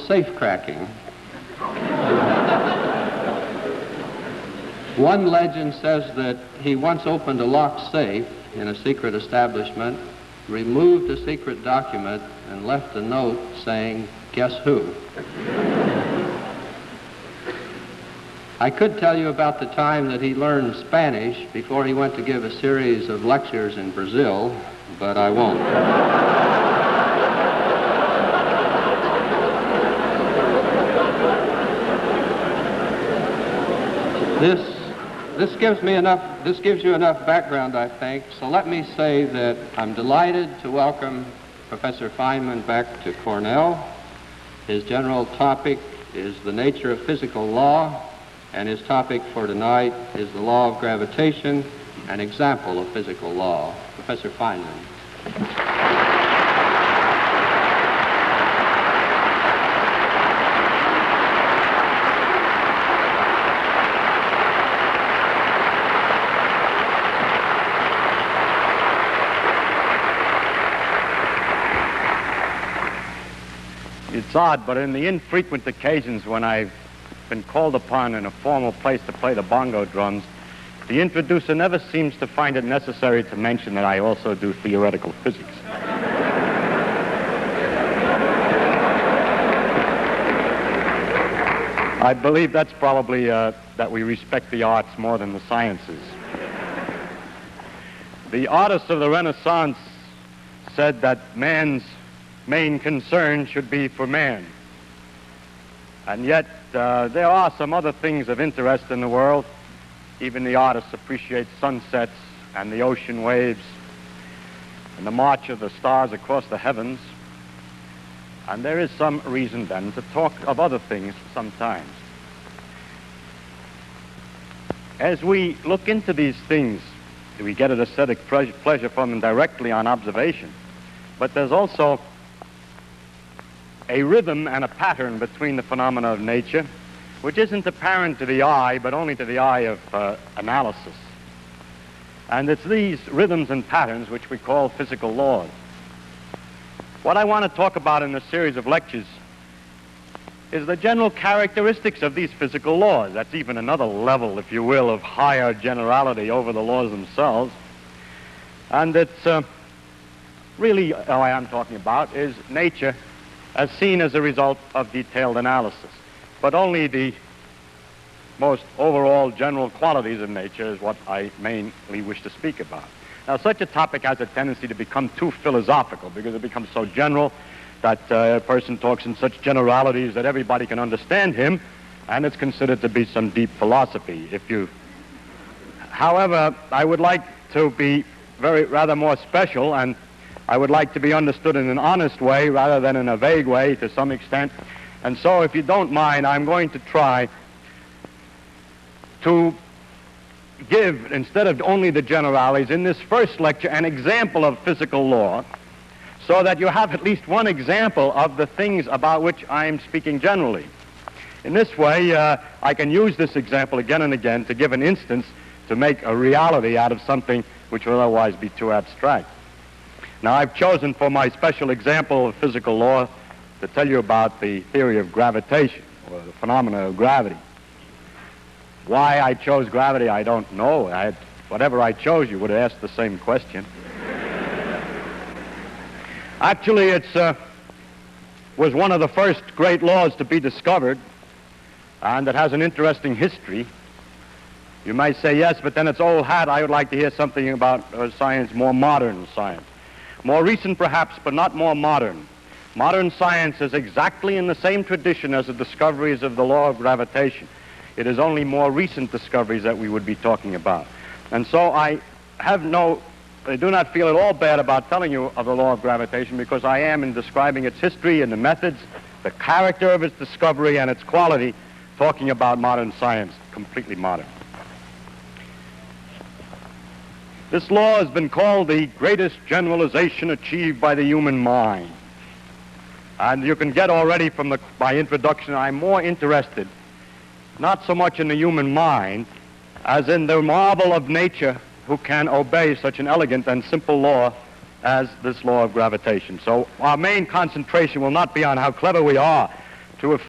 safe cracking. One legend says that he once opened a locked safe in a secret establishment, removed a secret document, and left a note saying, "Guess who?" I could tell you about the time that he learned Spanish before he went to give a series of lectures in Brazil, but I won't. This gives you enough background, I think, so let me say that I'm delighted to welcome Professor Feynman back to Cornell. His general topic is the nature of physical law, and his topic for tonight is the law of gravitation, an example of physical law. Professor Feynman. It's odd, but in the infrequent occasions when I've been called upon in a formal place to play the bongo drums, the introducer never seems to find it necessary to mention that I also do theoretical physics. I believe that's probably that we respect the arts more than the sciences. The artists of the Renaissance said that man's main concern should be for man. And yet, there are some other things of interest in the world. Even the artists appreciate sunsets and the ocean waves and the march of the stars across the heavens. And there is some reason then to talk of other things sometimes. As we look into these things, we get an aesthetic pleasure from them directly on observation. But there's also a rhythm and a pattern between the phenomena of nature, which isn't apparent to the eye, but only to the eye of analysis. And it's these rhythms and patterns which we call physical laws. What I want to talk about in this series of lectures is the general characteristics of these physical laws. That's even another level, if you will, of higher generality over the laws themselves. And it's really, what I'm talking about is nature as seen as a result of detailed analysis. But only the most overall general qualities of nature is what I mainly wish to speak about. Now, such a topic has a tendency to become too philosophical because it becomes so general that a person talks in such generalities that everybody can understand him, and it's considered to be some deep philosophy. However, I would like to be rather more special, and I would like to be understood in an honest way rather than in a vague way to some extent. And so, if you don't mind, I'm going to try to give, instead of only the generalities, in this first lecture, an example of physical law, so that you have at least one example of the things about which I am speaking generally. In this way, I can use this example again and again to give an instance to make a reality out of something which would otherwise be too abstract. Now, I've chosen for my special example of physical law to tell you about the theory of gravitation, or the phenomena of gravity. Why I chose gravity, I don't know. Whatever I chose, you would have asked the same question. Actually, it was one of the first great laws to be discovered, and it has an interesting history. You might say, yes, but then it's old hat. I would like to hear something about science, more modern science. More recent, perhaps, but not more modern. Modern science is exactly in the same tradition as the discoveries of the law of gravitation. It is only more recent discoveries that we would be talking about. And so I do not feel at all bad about telling you of the law of gravitation, because I am, in describing its history and the methods, the character of its discovery and its quality, talking about modern science, completely modern. This law has been called the greatest generalization achieved by the human mind. And you can get already from my introduction, I'm more interested not so much in the human mind as in the marvel of nature who can obey such an elegant and simple law as this law of gravitation. So our main concentration will not be on how clever we are to a